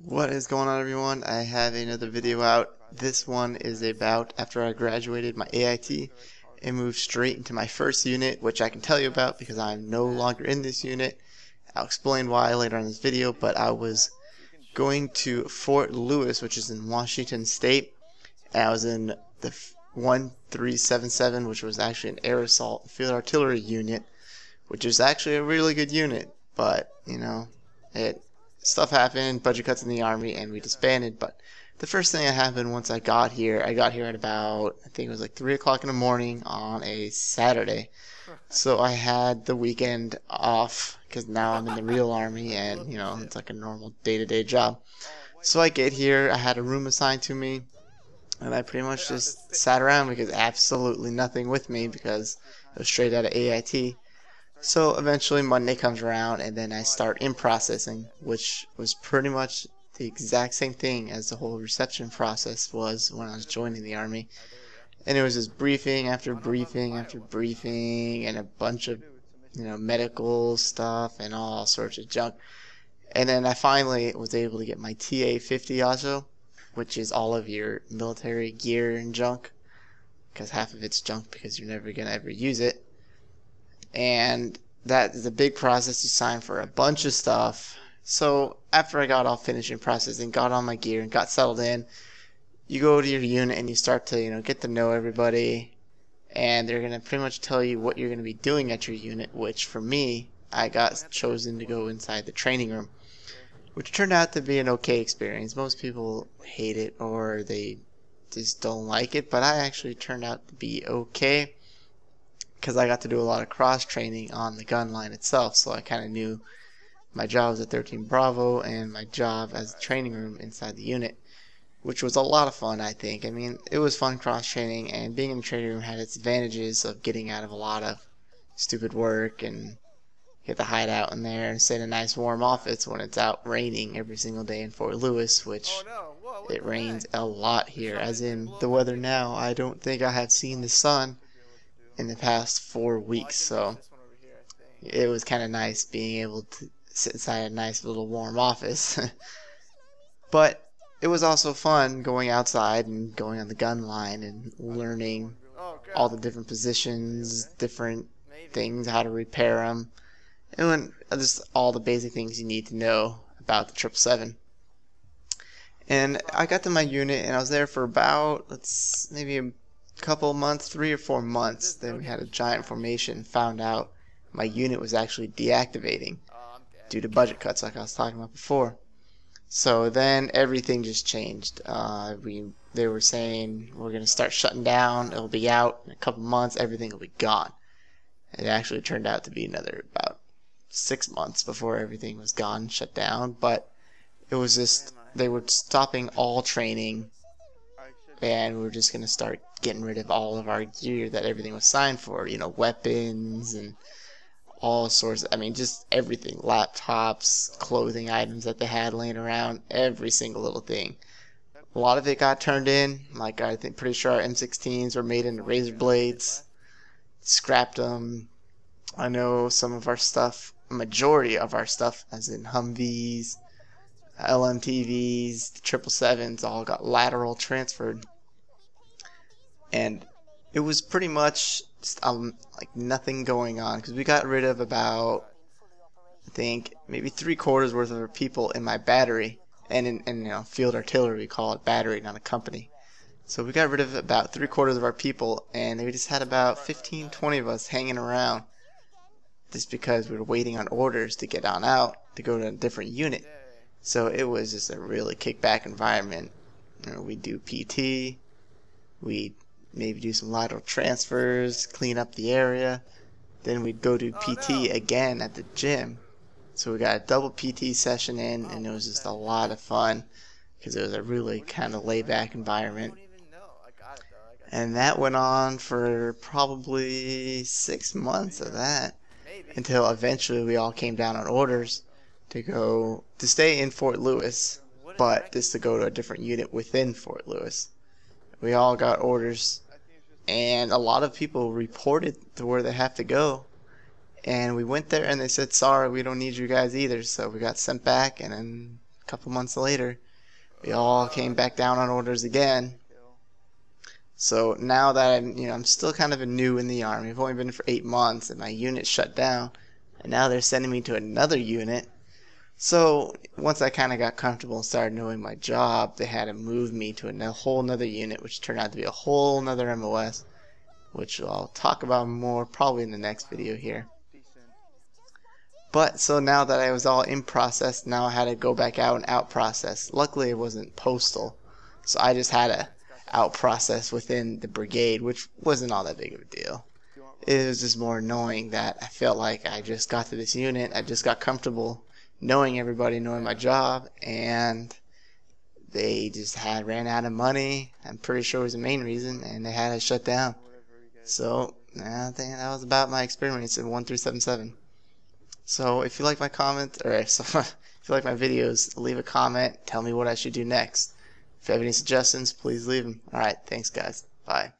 What is going on, everyone? I have another video out. This one is about after I graduated my AIT and moved straight into my first unit, which I can tell you about because I'm no longer in this unit. I'll explain why later on in this video, but I was going to Fort Lewis, which is in Washington State, and I was in the 1377, which was actually an air assault field artillery unit, which is actually a really good unit, but you know, stuff happened, budget cuts in the army, and we disbanded. But the first thing that happened once I got here at about, I think it was like 3 o'clock in the morning on a Saturday. So I had the weekend off because now I'm in the real army, and you know, it's like a normal day-to-day job. So I get here, I had a room assigned to me, and I pretty much just sat around because absolutely nothing with me because it was straight out of AIT. So eventually Monday comes around, and then I start in processing, which was pretty much the exact same thing as the whole reception process was when I was joining the army. And it was just briefing after briefing after briefing, and a bunch of, you know, medical stuff and all sorts of junk. And then I finally was able to get my TA-50 also, which is all of your military gear and junk, because half of it's junk because you're never gonna ever use it. And that is a big process. You sign for a bunch of stuff. So after I got all finished in processing, got all my gear and got settled in, you go to your unit and you start to, you know, get to know everybody, and they're gonna pretty much tell you what you're gonna be doing at your unit. Which for me, I got chosen to go inside the training room, which turned out to be an okay experience. Most people hate it or they just don't like it, but I actually turned out to be okay, because I got to do a lot of cross training on the gun line itself. So I kind of knew my job as a 13 Bravo and my job as a training room inside the unit, which was a lot of fun, I think. I mean, it was fun cross training, and being in the training room had its advantages of getting out of a lot of stupid work and get to hide out in there and sit in a nice warm office when it's out raining every single day in Fort Lewis, which it rains a lot here. As in the weather now, I don't think I have seen the sun in the past 4 weeks, so it was kind of nice being able to sit inside a nice little warm office. But it was also fun going outside and going on the gun line and learning all the different positions, different things, how to repair them, and just all the basic things you need to know about the 777. And I got to my unit, and I was there for about, maybe a couple months, 3 or 4 months. Then we had a giant formation, found out my unit was actually deactivating due to budget cuts, like I was talking about before. So then everything just changed. They were saying we're going to start shutting down, it'll be out in a couple months, everything will be gone. It actually turned out to be another about 6 months before everything was gone, shut down. But it was just, they were stopping all training, and we were just going to start getting rid of all of our gear that everything was signed for, you know, weapons and all sorts, I mean, just everything, laptops, clothing items that they had laying around, every single little thing. A lot of it got turned in, like I think, pretty sure our M16s were made into razor blades, scrapped them. I know some of our stuff, a majority of our stuff, as in Humvees, LMTVs, the 777s, all got lateral transferred. And it was pretty much just, like nothing going on, because we got rid of about, I think, maybe 3/4 worth of our people in my battery, and in you know, field artillery we call it battery, not a company. So we got rid of about 3/4 of our people, and we just had about 15-20 of us hanging around, just because we were waiting on orders to get on out to go to a different unit. So it was just a really kickback environment. You know, we do PT, we maybe do some lateral transfers, clean up the area, then we'd go do PT again at the gym. So we got a double PT session in, and it was just a lot of fun because it was a really kind of laid back environment. And that went on for probably 6 months of that, until eventually we all came down on orders to stay in Fort Lewis, but just to go to a different unit within Fort Lewis. We all got orders, and a lot of people reported to where they have to go, and we went there and they said, sorry, we don't need you guys either. So we got sent back, and then couple months later, we all came back down on orders again. So now that I'm still kind of new in the Army. I've only been for 8 months, and my unit shut down, and now they're sending me to another unit. So once I kind of got comfortable and started knowing my job, they had to move me to a whole nother unit, which turned out to be a whole nother MOS, which I'll talk about more probably in the next video here. But so now that I was all in process, now I had to go back out and out process. Luckily it wasn't postal, so I just had to out process within the brigade, which wasn't all that big of a deal. It was just more annoying that I felt like I just got to this unit, I just got comfortable knowing everybody, knowing my job, and they just ran out of money. I'm pretty sure it was the main reason, and they had to shut down. So I think that was about my experience in 1 through 77. So if you like my comment, or if you like my videos, leave a comment, tell me what I should do next. If you have any suggestions, please leave them. Alright, thanks guys. Bye.